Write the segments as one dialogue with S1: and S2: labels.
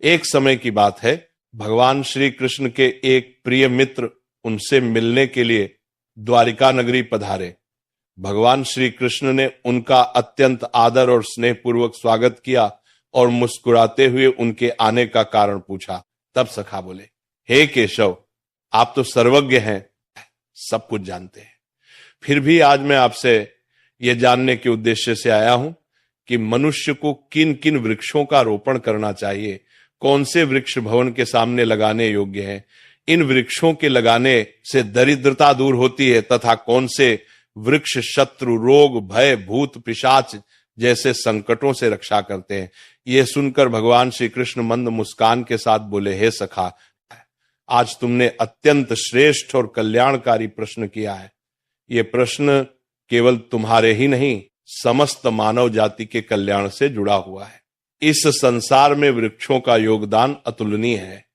S1: एक समय की बात है, भगवान श्री कृष्ण के एक प्रिय मित्र उनसे मिलने के लिए द्वारिका नगरी पधारे। भगवान श्री कृष्ण ने उनका अत्यंत आदर और स्नेह पूर्वक स्वागत किया और मुस्कुराते हुए उनके आने का कारण पूछा। तब सखा बोले, हे केशव, आप तो सर्वज्ञ हैं, सब कुछ जानते हैं। फिर भी आज मैं आपसे यह जानने के उद्देश्य से आया हूं कि मनुष्य को किन किन वृक्षों का रोपण करना चाहिए, कौन से वृक्ष भवन के सामने लगाने योग्य हैं, इन वृक्षों के लगाने से दरिद्रता दूर होती है तथा कौन से वृक्ष शत्रु, रोग, भय, भूत, पिशाच जैसे संकटों से रक्षा करते हैं। यह सुनकर भगवान श्री कृष्ण मंद मुस्कान के साथ बोले, हे सखा, आज तुमने अत्यंत श्रेष्ठ और कल्याणकारी प्रश्न किया है। यह प्रश्न केवल तुम्हारे ही नहीं, समस्त मानव जाति के कल्याण से जुड़ा हुआ है। इस संसार में वृक्षों का योगदान अतुलनीय है।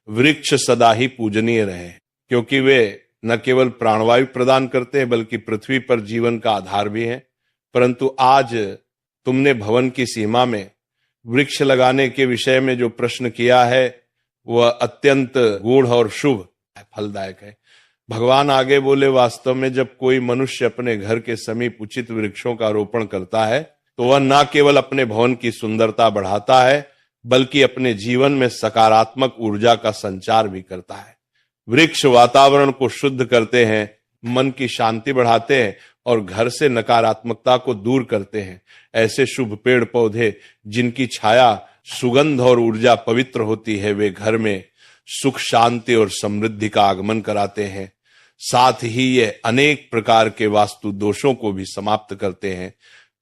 S1: वृक्ष सदा ही पूजनीय रहे, क्योंकि वे न केवल प्राणवायु प्रदान करते हैं बल्कि पृथ्वी पर जीवन का आधार भी है। परंतु आज तुमने भवन की सीमा में वृक्ष लगाने के विषय में जो प्रश्न किया है वह अत्यंत गूढ़ और शुभ फलदायक है। भगवान आगे बोले, वास्तव में जब कोई मनुष्य अपने घर के समीप उचित वृक्षों का रोपण करता है तो वह न केवल अपने भवन की सुंदरता बढ़ाता है बल्कि अपने जीवन में सकारात्मक ऊर्जा का संचार भी करता है। वृक्ष वातावरण को शुद्ध करते हैं, मन की शांति बढ़ाते हैं और घर से नकारात्मकता को दूर करते हैं। ऐसे शुभ पेड़ पौधे जिनकी छाया, सुगंध और ऊर्जा पवित्र होती है, वे घर में सुख, शांति और समृद्धि का आगमन कराते हैं। साथ ही ये अनेक प्रकार के वास्तु दोषों को भी समाप्त करते हैं।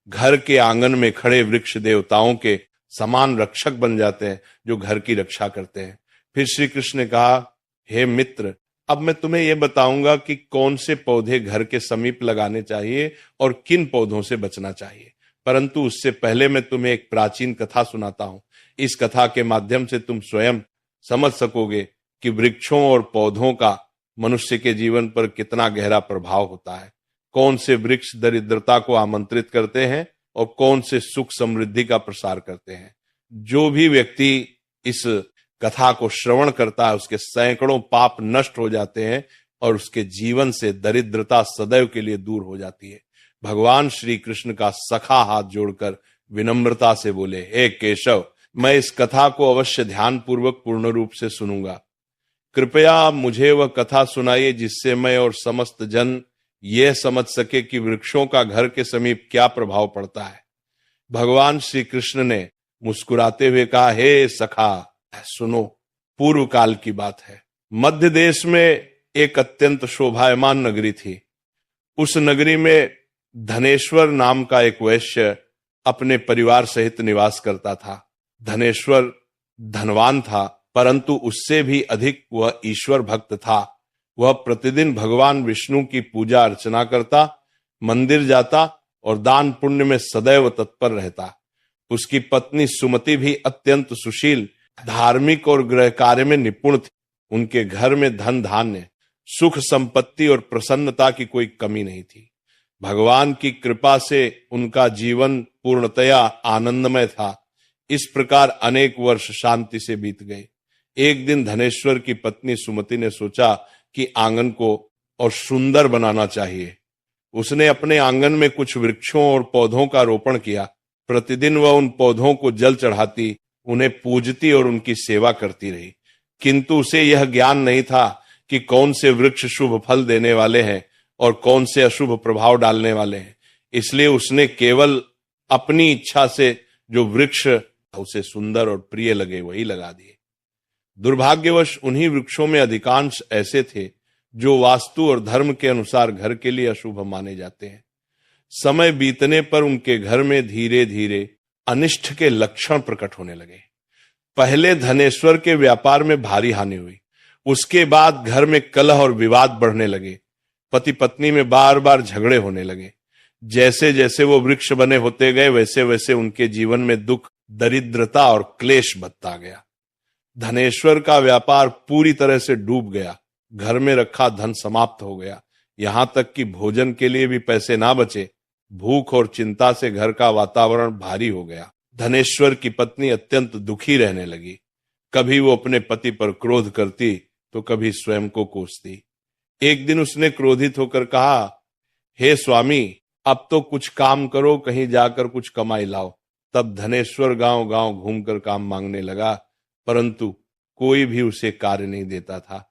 S1: घर के आंगन में खड़े वृक्ष देवताओं के समान रक्षक बन जाते हैं जो घर की रक्षा करते हैं। फिर श्री कृष्ण ने कहा, हे मित्र, अब मैं तुम्हें यह बताऊंगा कि कौन से पौधे घर के समीप लगाने चाहिए और किन पौधों से बचना चाहिए। परंतु उससे पहले मैं तुम्हें एक प्राचीन कथा सुनाता हूं। इस कथा के माध्यम से तुम स्वयं समझ सकोगे कि वृक्षों और पौधों का मनुष्य के जीवन पर कितना गहरा प्रभाव होता है। कौन से वृक्ष दरिद्रता को आमंत्रित करते हैं और कौन से सुख समृद्धि का प्रसार करते हैं। जो भी व्यक्ति इस कथा को श्रवण करता है उसके सैकड़ों पाप नष्ट हो जाते हैं और उसके जीवन से दरिद्रता सदैव के लिए दूर हो जाती है। भगवान श्री कृष्ण का सखा हाथ जोड़कर विनम्रता से बोले, हे केशव, मैं इस कथा को अवश्य ध्यान पूर्वक पूर्ण रूप से सुनूंगा। कृपया मुझे वह कथा सुनाइए जिससे मैं और समस्त जन यह समझ सके कि वृक्षों का घर के समीप क्या प्रभाव पड़ता है। भगवान श्री कृष्ण ने मुस्कुराते हुए कहा, हे सखा, सुनो। पूर्व काल की बात है। मध्य देश में एक अत्यंत शोभायमान नगरी थी। उस नगरी में धनेश्वर नाम का एक वैश्य अपने परिवार सहित निवास करता था। धनेश्वर धनवान था, परंतु उससे भी अधिक वह ईश्वर भक्त था। वह प्रतिदिन भगवान विष्णु की पूजा अर्चना करता, मंदिर जाता और दान पुण्य में सदैव तत्पर रहता। उसकी पत्नी सुमति भी अत्यंत सुशील, धार्मिक और गृह कार्य में निपुण थी। उनके घर में धन धान्य, सुख संपत्ति और प्रसन्नता की कोई कमी नहीं थी। भगवान की कृपा से उनका जीवन पूर्णतया आनंदमय था। इस प्रकार अनेक वर्ष शांति से बीत गए। एक दिन धनेश्वर की पत्नी सुमति ने सोचा कि आंगन को और सुंदर बनाना चाहिए। उसने अपने आंगन में कुछ वृक्षों और पौधों का रोपण किया। प्रतिदिन वह उन पौधों को जल चढ़ाती, उन्हें पूजती और उनकी सेवा करती रही। किंतु उसे यह ज्ञान नहीं था कि कौन से वृक्ष शुभ फल देने वाले हैं और कौन से अशुभ प्रभाव डालने वाले हैं। इसलिए उसने केवल अपनी इच्छा से जो वृक्ष उसे सुंदर और प्रिय लगे वही लगा दिए। दुर्भाग्यवश उन्हीं वृक्षों में अधिकांश ऐसे थे जो वास्तु और धर्म के अनुसार घर के लिए अशुभ माने जाते हैं। समय बीतने पर उनके घर में धीरे धीरे अनिष्ट के लक्षण प्रकट होने लगे। पहले धनेश्वर के व्यापार में भारी हानि हुई। उसके बाद घर में कलह और विवाद बढ़ने लगे। पति पत्नी में बार बार झगड़े होने लगे। जैसे जैसे वो वृक्ष बने होते गए वैसे वैसे उनके जीवन में दुख, दरिद्रता और क्लेश बढ़ता गया। धनेश्वर का व्यापार पूरी तरह से डूब गया। घर में रखा धन समाप्त हो गया। यहां तक कि भोजन के लिए भी पैसे ना बचे। भूख और चिंता से घर का वातावरण भारी हो गया। धनेश्वर की पत्नी अत्यंत दुखी रहने लगी। कभी वो अपने पति पर क्रोध करती तो कभी स्वयं को कोसती। एक दिन उसने क्रोधित होकर कहा, हे स्वामी, अब तो कुछ काम करो, कहीं जाकर कुछ कमाई लाओ। तब धनेश्वर गांव गांव घूमकर काम मांगने लगा, परंतु कोई भी उसे कार्य नहीं देता था।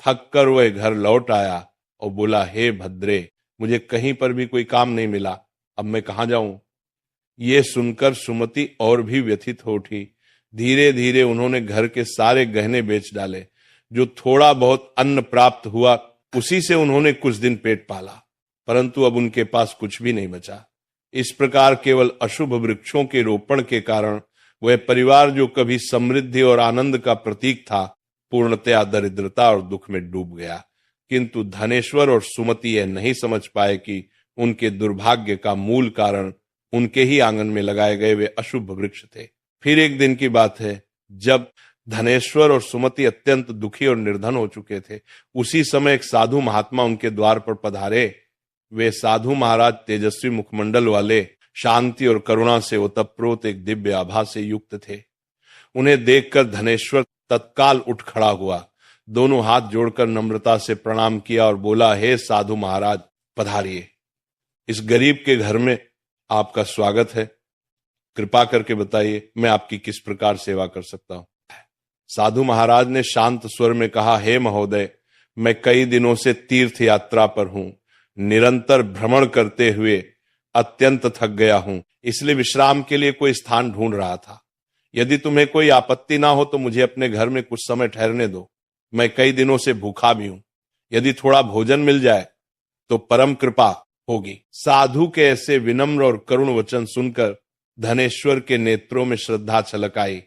S1: थक कर वह घर लौट आया और बोला, हे भद्रे, मुझे कहीं पर भी कोई काम नहीं मिला, अब मैं कहां जाऊं। ये सुनकर सुमति और भी व्यथित हो उठी। धीरे धीरे उन्होंने घर के सारे गहने बेच डाले। जो थोड़ा बहुत अन्न प्राप्त हुआ उसी से उन्होंने कुछ दिन पेट पाला, परंतु अब उनके पास कुछ भी नहीं बचा। इस प्रकार केवल अशुभ वृक्षों के रोपण के कारण वह परिवार जो कभी समृद्धि और आनंद का प्रतीक था, पूर्णतया दरिद्रता और दुख में डूब गया। किंतु धनेश्वर और सुमति यह नहीं समझ पाए कि उनके दुर्भाग्य का मूल कारण उनके ही आंगन में लगाए गए वे अशुभ वृक्ष थे। फिर एक दिन की बात है, जब धनेश्वर और सुमति अत्यंत दुखी और निर्धन हो चुके थे, उसी समय एक साधु महात्मा उनके द्वार पर पधारे। वे साधु महाराज तेजस्वी मुखमंडल वाले, शांति और करुणा से ओतप्रोत एक दिव्य आभा से युक्त थे। उन्हें देखकर धनेश्वर तत्काल उठ खड़ा हुआ, दोनों हाथ जोड़कर नम्रता से प्रणाम किया और बोला, हे साधु महाराज, पधारिए। इस गरीब के घर में आपका स्वागत है। कृपा करके बताइए मैं आपकी किस प्रकार सेवा कर सकता हूं। साधु महाराज ने शांत स्वर में कहा, हे महोदय, मैं कई दिनों से तीर्थ यात्रा पर हूं। निरंतर भ्रमण करते हुए अत्यंत थक गया हूं, इसलिए विश्राम के लिए कोई स्थान ढूंढ रहा था। यदि तुम्हें कोई आपत्ति ना हो तो मुझे अपने घर में कुछ समय ठहरने दो। मैं कई दिनों से भूखा भी हूं। यदि थोड़ा भोजन मिल जाए तो परम कृपा होगी। साधु के ऐसे विनम्र और करुण वचन सुनकर धनेश्वर के नेत्रों में श्रद्धा छलक आई।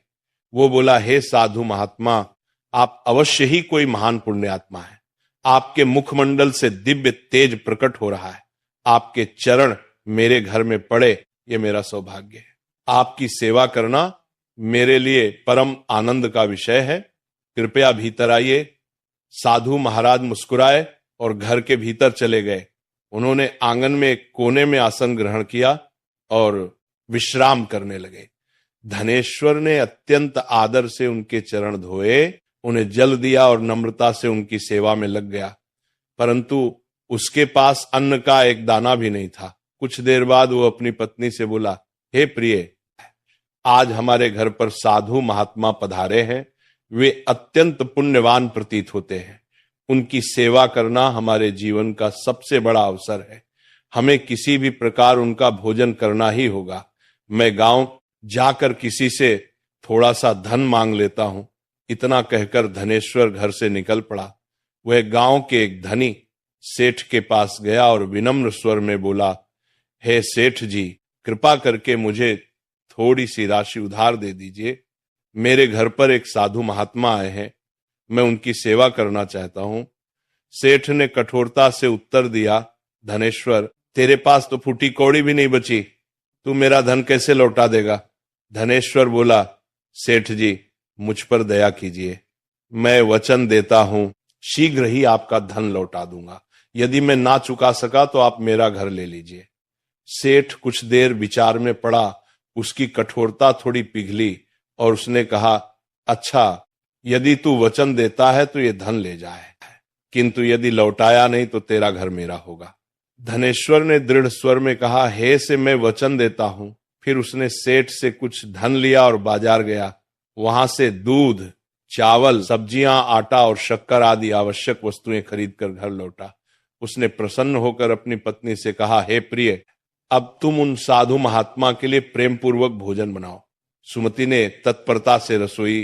S1: वो बोला, हे साधु महात्मा, आप अवश्य ही कोई महान पुण्यात्मा है। आपके मुखमंडल से दिव्य तेज प्रकट हो रहा है। आपके चरण मेरे घर में पड़े, ये मेरा सौभाग्य है। आपकी सेवा करना मेरे लिए परम आनंद का विषय है। कृपया भीतर आइए। साधु महाराज मुस्कुराए और घर के भीतर चले गए। उन्होंने आंगन में एक कोने में आसन ग्रहण किया और विश्राम करने लगे। धनेश्वर ने अत्यंत आदर से उनके चरण धोए, उन्हें जल दिया और नम्रता से उनकी सेवा में लग गया, परंतु उसके पास अन्न का एक दाना भी नहीं था। कुछ देर बाद वो अपनी पत्नी से बोला, हे प्रिय, आज हमारे घर पर साधु महात्मा पधारे हैं। वे अत्यंत पुण्यवान प्रतीत होते हैं। उनकी सेवा करना हमारे जीवन का सबसे बड़ा अवसर है। हमें किसी भी प्रकार उनका भोजन करना ही होगा। मैं गांव जाकर किसी से थोड़ा सा धन मांग लेता हूं। इतना कहकर धनेश्वर घर से निकल पड़ा। वह गांव के एक धनी सेठ के पास गया और विनम्र स्वर में बोला, हे सेठ जी, कृपा करके मुझे थोड़ी सी राशि उधार दे दीजिए। मेरे घर पर एक साधु महात्मा आए हैं, मैं उनकी सेवा करना चाहता हूं। सेठ ने कठोरता से उत्तर दिया, धनेश्वर, तेरे पास तो फूटी कौड़ी भी नहीं बची, तू मेरा धन कैसे लौटा देगा। धनेश्वर बोला, सेठ जी, मुझ पर दया कीजिए। मैं वचन देता हूं शीघ्र ही आपका धन लौटा दूंगा। यदि मैं ना चुका सका तो आप मेरा घर ले लीजिए। सेठ कुछ देर विचार में पड़ा। उसकी कठोरता थोड़ी पिघली और उसने कहा, अच्छा, यदि तू वचन देता है तो ये धन ले जाए, किंतु यदि लौटाया नहीं तो तेरा घर मेरा होगा। धनेश्वर ने दृढ़ स्वर में कहा, हे से मैं वचन देता हूं। फिर उसने सेठ से कुछ धन लिया और बाजार गया। वहां से दूध, चावल, सब्जियां, आटा और शक्कर आदि आवश्यक वस्तुएं खरीदकर घर लौटा। उसने प्रसन्न होकर अपनी पत्नी से कहा, हे प्रिय, अब तुम उन साधु महात्मा के लिए प्रेम पूर्वक भोजन बनाओ। सुमति ने तत्परता से रसोई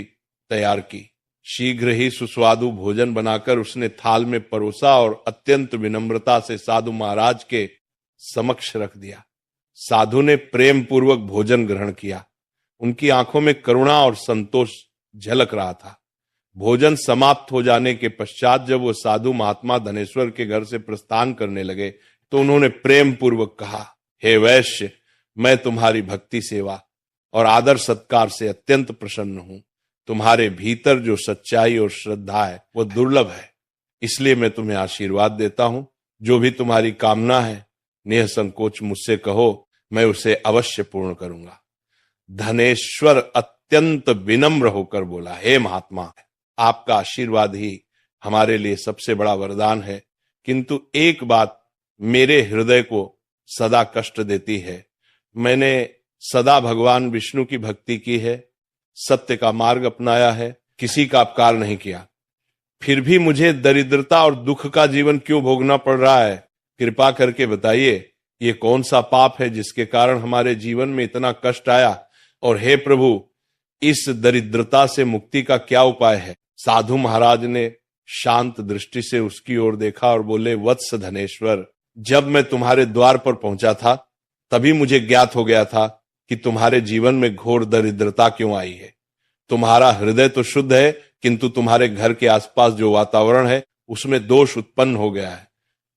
S1: तैयार की। शीघ्र ही सुस्वादु भोजन बनाकर उसने थाल में परोसा और अत्यंत विनम्रता से साधु महाराज के समक्ष रख दिया। साधु ने प्रेम पूर्वक भोजन ग्रहण किया। उनकी आंखों में करुणा और संतोष झलक रहा था। भोजन समाप्त हो जाने के पश्चात जब वो साधु महात्मा धनेश्वर के घर से प्रस्थान करने लगे तो उन्होंने प्रेम पूर्वक कहा, हे वैश्य, मैं तुम्हारी भक्ति सेवा और आदर सत्कार से अत्यंत प्रसन्न हूं। तुम्हारे भीतर जो सच्चाई और श्रद्धा है वो दुर्लभ है, इसलिए मैं तुम्हें आशीर्वाद देता हूं। जो भी तुम्हारी कामना है निःसंकोच मुझसे कहो, मैं उसे अवश्य पूर्ण करूंगा। धनेश्वर अत्यंत विनम्र होकर बोला, हे महात्मा, आपका आशीर्वाद ही हमारे लिए सबसे बड़ा वरदान है, किंतु एक बात मेरे हृदय को सदा कष्ट देती है। मैंने सदा भगवान विष्णु की भक्ति की है, सत्य का मार्ग अपनाया है, किसी का अपकार नहीं किया, फिर भी मुझे दरिद्रता और दुख का जीवन क्यों भोगना पड़ रहा है? कृपा करके बताइए, ये कौन सा पाप है जिसके कारण हमारे जीवन में इतना कष्ट आया? और हे प्रभु, इस दरिद्रता से मुक्ति का क्या उपाय है? साधु महाराज ने शांत दृष्टि से उसकी ओर देखा और बोले, वत्स धनेश्वर, जब मैं तुम्हारे द्वार पर पहुंचा था तभी मुझे ज्ञात हो गया था कि तुम्हारे जीवन में घोर दरिद्रता क्यों आई है। तुम्हारा हृदय तो शुद्ध है, किंतु तुम्हारे घर के आसपास जो वातावरण है उसमें दोष उत्पन्न हो गया है।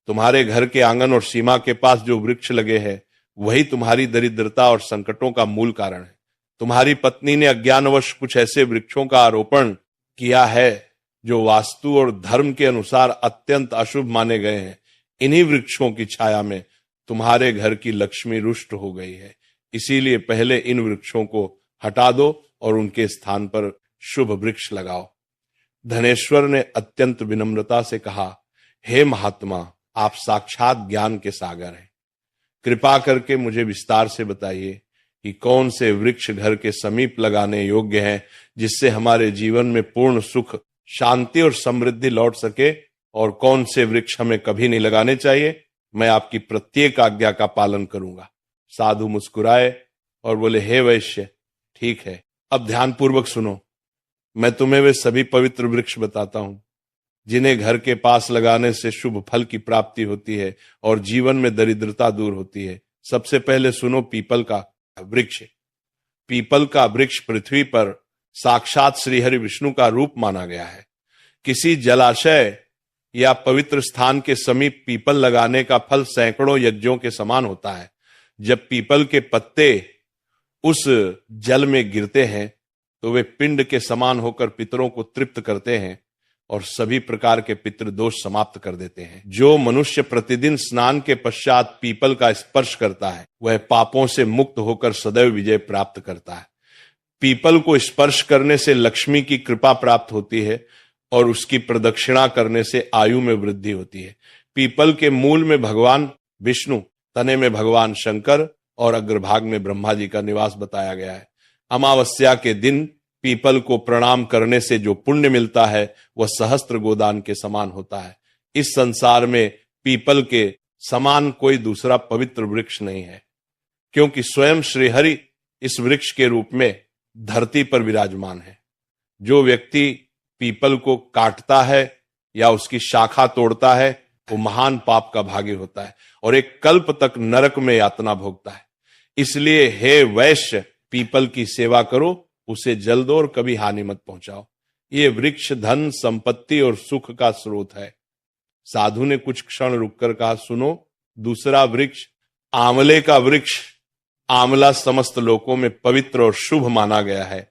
S1: तुम्हारे घर के आंगन और सीमा के पास जो वृक्ष लगे हैं वही तुम्हारी दरिद्रता और संकटों का मूल कारण है। तुम्हारी पत्नी ने अज्ञानवश कुछ ऐसे वृक्षों का आरोपण किया है जो वास्तु और धर्म के अनुसार अत्यंत अशुभ माने गए हैं। इन्हीं वृक्षों की छाया में तुम्हारे घर की लक्ष्मी रुष्ट हो गई है। इसीलिए पहले इन वृक्षों को हटा दो और उनके स्थान पर शुभ वृक्ष लगाओ। धनेश्वर ने अत्यंत विनम्रता से कहा, हे महात्मा, आप साक्षात ज्ञान के सागर हैं, कृपा करके मुझे विस्तार से बताइए कि कौन से वृक्ष घर के समीप लगाने योग्य हैं जिससे हमारे जीवन में पूर्ण सुख, शांति और समृद्धि लौट सके, और कौन से वृक्ष हमें कभी नहीं लगाने चाहिए। मैं आपकी प्रत्येक आज्ञा का पालन करूंगा। साधु मुस्कुराए और बोले, हे वैश्य, ठीक है, अब ध्यानपूर्वक सुनो। मैं तुम्हें वे सभी पवित्र वृक्ष बताता हूं जिन्हें घर के पास लगाने से शुभ फल की प्राप्ति होती है और जीवन में दरिद्रता दूर होती है। सबसे पहले सुनो पीपल का वृक्ष। पीपल का वृक्ष पृथ्वी पर साक्षात श्रीहरि विष्णु का रूप माना गया है। किसी जलाशय या पवित्र स्थान के समीप पीपल लगाने का फल सैकड़ों यज्ञों के समान होता है। जब पीपल के पत्ते उस जल में गिरते हैं तो वे पिंड के समान होकर पितरों को तृप्त करते हैं और सभी प्रकार के पितृ दोष समाप्त कर देते हैं। जो मनुष्य प्रतिदिन स्नान के पश्चात पीपल का स्पर्श करता है वह पापों से मुक्त होकर सदैव विजय प्राप्त करता है। पीपल को स्पर्श करने से लक्ष्मी की कृपा प्राप्त होती है और उसकी प्रदक्षिणा करने से आयु में वृद्धि होती है। पीपल के मूल में भगवान विष्णु, तने में भगवान शंकर और अग्रभाग में ब्रह्मा जी का निवास बताया गया है। अमावस्या के दिन पीपल को प्रणाम करने से जो पुण्य मिलता है वह सहस्त्र गोदान के समान होता है। इस संसार में पीपल के समान कोई दूसरा पवित्र वृक्ष नहीं है, क्योंकि स्वयं श्रीहरि इस वृक्ष के रूप में धरती पर विराजमान है। जो व्यक्ति पीपल को काटता है या उसकी शाखा तोड़ता है वो महान पाप का भागी होता है और एक कल्प तक नरक में यातना भोगता है। इसलिए हे वैश्य, पीपल की सेवा करो, उसे जल दो और कभी हानि मत पहुंचाओ। ये वृक्ष धन, संपत्ति और सुख का स्रोत है। साधु ने कुछ क्षण रुककर कहा, सुनो, दूसरा वृक्ष आंवले का वृक्ष। आंवला समस्त लोकों में पवित्र और शुभ माना गया है।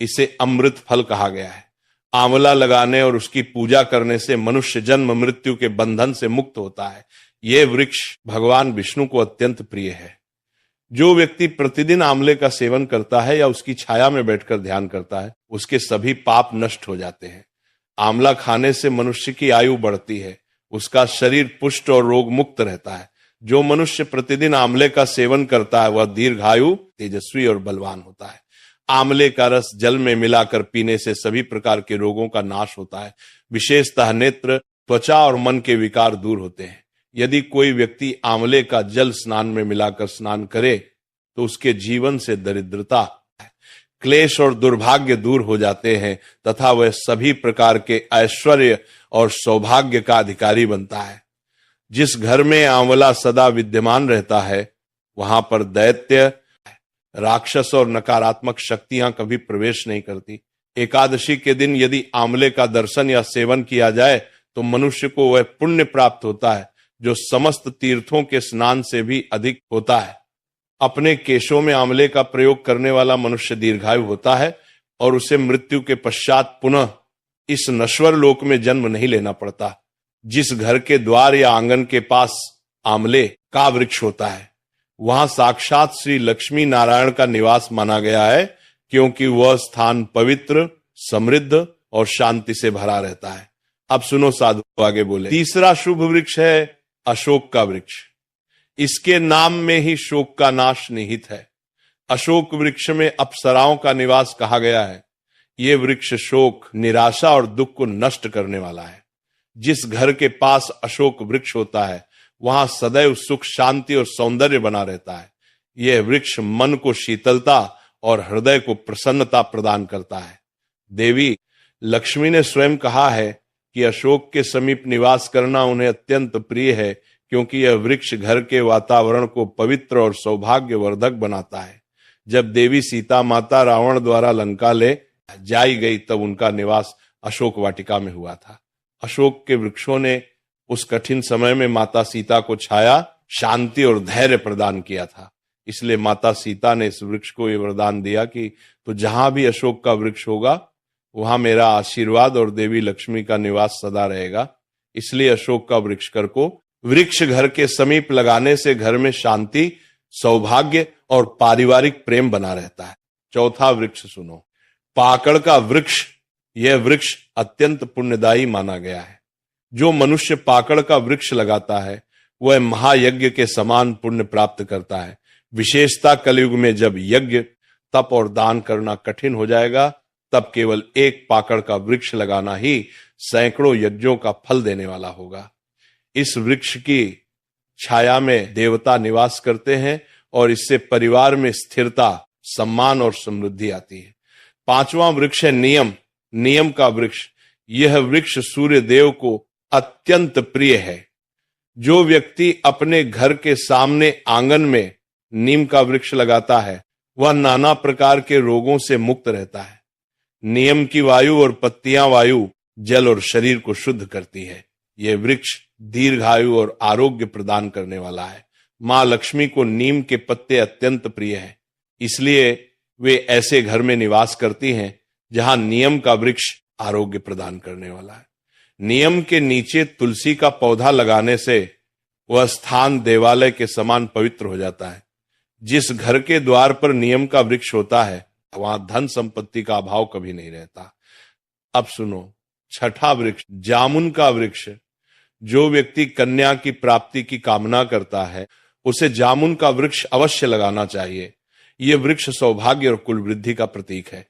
S1: इसे अमृत फल कहा गया है। आंवला लगाने और उसकी पूजा करने से मनुष्य जन्म मृत्यु के बंधन से मुक्त होता है। यह वृक्ष भगवान विष्णु को अत्यंत प्रिय है। जो व्यक्ति प्रतिदिन आंवले का सेवन करता है या उसकी छाया में बैठकर ध्यान करता है उसके सभी पाप नष्ट हो जाते हैं। आंवला खाने से मनुष्य की आयु बढ़ती है, उसका शरीर पुष्ट और रोग मुक्त रहता है। जो मनुष्य प्रतिदिन आंवले का सेवन करता है वह दीर्घायु, तेजस्वी और बलवान होता है। आंवले का रस जल में मिलाकर पीने से सभी प्रकार के रोगों का नाश होता है। विशेषतः नेत्र, त्वचा और मन के विकार दूर होते हैं। यदि कोई व्यक्ति आंवले का जल स्नान में मिलाकर स्नान करे तो उसके जीवन से दरिद्रता, क्लेश और दुर्भाग्य दूर हो जाते हैं तथा वह सभी प्रकार के ऐश्वर्य और सौभाग्य का अधिकारी बनता है। जिस घर में आंवला सदा विद्यमान रहता है वहां पर दैत्य, राक्षस और नकारात्मक शक्तियां कभी प्रवेश नहीं करती। एकादशी के दिन यदि आंवले का दर्शन या सेवन किया जाए तो मनुष्य को वह पुण्य प्राप्त होता है जो समस्त तीर्थों के स्नान से भी अधिक होता है। अपने केशों में आंवले का प्रयोग करने वाला मनुष्य दीर्घायु होता है और उसे मृत्यु के पश्चात पुनः इस नश्वर लोक में जन्म नहीं लेना पड़ता। जिस घर के द्वार या आंगन के पास आंवले का वृक्ष होता है वहां साक्षात श्री लक्ष्मी नारायण का निवास माना गया है, क्योंकि वह स्थान पवित्र, समृद्ध और शांति से भरा रहता है। अब सुनो साधु आगे बोले। तीसरा शुभ वृक्ष है अशोक का वृक्ष। इसके नाम में ही शोक का नाश निहित है। अशोक वृक्ष में अप्सराओं का निवास कहा गया है। यह वृक्ष शोक, निराशा और दुख को नष्ट करने वाला है। जिस घर के पास अशोक वृक्ष होता है वहां सदैव सुख, शांति और सौंदर्य बना रहता है। यह वृक्ष मन को शीतलता और हृदय को प्रसन्नता प्रदान करता है। देवी लक्ष्मी ने स्वयं कहा है कि अशोक के समीप निवास करना उन्हें अत्यंत प्रिय है, क्योंकि यह वृक्ष घर के वातावरण को पवित्र और सौभाग्यवर्धक बनाता है। जब देवी सीता माता रावण द्वारा लंका ले जाई गई तब उनका निवास अशोक वाटिका में हुआ था। अशोक के वृक्षों ने उस कठिन समय में माता सीता को छाया, शांति और धैर्य प्रदान किया था। इसलिए माता सीता ने इस वृक्ष को यह वरदान दिया कि तो जहां भी अशोक का वृक्ष होगा वहां मेरा आशीर्वाद और देवी लक्ष्मी का निवास सदा रहेगा। इसलिए अशोक का वृक्ष कर को वृक्ष घर के समीप लगाने से घर में शांति, सौभाग्य और पारिवारिक प्रेम बना रहता है। चौथा वृक्ष सुनो, पाकड़ का वृक्ष। यह वृक्ष अत्यंत पुण्यदायी माना गया है। जो मनुष्य पाकड़ का वृक्ष लगाता है वह महायज्ञ के समान पुण्य प्राप्त करता है। विशेषता कलयुग में जब यज्ञ, तप और दान करना कठिन हो जाएगा तब केवल एक पाकड़ का वृक्ष लगाना ही सैकड़ों यज्ञों का फल देने वाला होगा। इस वृक्ष की छाया में देवता निवास करते हैं और इससे परिवार में स्थिरता, सम्मान और समृद्धि आती है। पांचवां वृक्ष है नियम। नियम का वृक्ष। यह वृक्ष सूर्य देव को अत्यंत प्रिय है। जो व्यक्ति अपने घर के सामने आंगन में नीम का वृक्ष लगाता है वह नाना प्रकार के रोगों से मुक्त रहता है। नियम की वायु और पत्तियां वायु, जल और शरीर को शुद्ध करती है। यह वृक्ष दीर्घायु और आरोग्य प्रदान करने वाला है। मां लक्ष्मी को नीम के पत्ते अत्यंत प्रिय हैं, इसलिए वे ऐसे घर में निवास करती हैं जहां नियम का वृक्ष आरोग्य प्रदान करने वाला है। नियम के नीचे तुलसी का पौधा लगाने से वह स्थान देवालय के समान पवित्र हो जाता है। जिस घर के द्वार पर नियम का वृक्ष होता है वहां धन संपत्ति का अभाव कभी नहीं रहता। अब सुनो, छठा वृक्ष जामुन का वृक्ष। जो व्यक्ति कन्या की प्राप्ति की कामना करता है उसे जामुन का वृक्ष अवश्य लगाना चाहिए। यह वृक्ष सौभाग्य और कुल वृद्धि का प्रतीक है।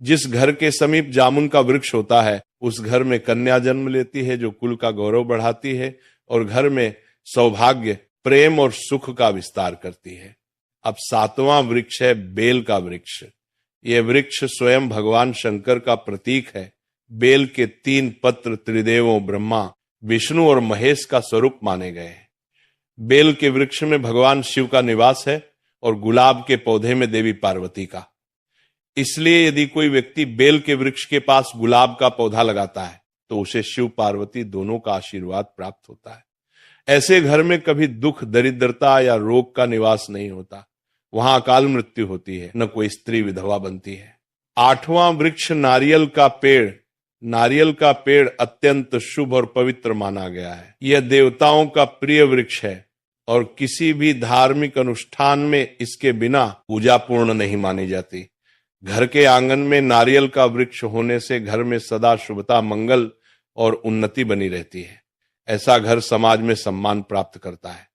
S1: जिस घर के समीप जामुन का वृक्ष होता है उस घर में कन्या जन्म लेती है, जो कुल का गौरव बढ़ाती है और घर में सौभाग्य, प्रेम और सुख का विस्तार करती है। अब सातवां वृक्ष है बेल का वृक्ष। यह वृक्ष स्वयं भगवान शंकर का प्रतीक है। बेल के 3 पत्र त्रिदेवों ब्रह्मा, विष्णु और महेश का स्वरूप माने गए हैं। बेल के वृक्ष में भगवान शिव का निवास है और गुलाब के पौधे में देवी पार्वती का। इसलिए यदि कोई व्यक्ति बेल के वृक्ष के पास गुलाब का पौधा लगाता है तो उसे शिव पार्वती दोनों का आशीर्वाद प्राप्त होता है। ऐसे घर में कभी दुख, दरिद्रता या रोग का निवास नहीं होता। वहां अकाल मृत्यु होती है, न कोई स्त्री विधवा बनती है। आठवां वृक्ष नारियल का पेड़। नारियल का पेड़ अत्यंत शुभ और पवित्र माना गया है। यह देवताओं का प्रिय वृक्ष है और किसी भी धार्मिक अनुष्ठान में इसके बिना पूजा पूर्ण नहीं मानी जाती। घर के आंगन में नारियल का वृक्ष होने से घर में सदा शुभता, मंगल और उन्नति बनी रहती है। ऐसा घर समाज में सम्मान प्राप्त करता है,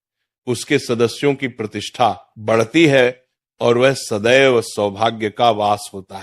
S1: उसके सदस्यों की प्रतिष्ठा बढ़ती है और वह सदैव सौभाग्य का वास होता है।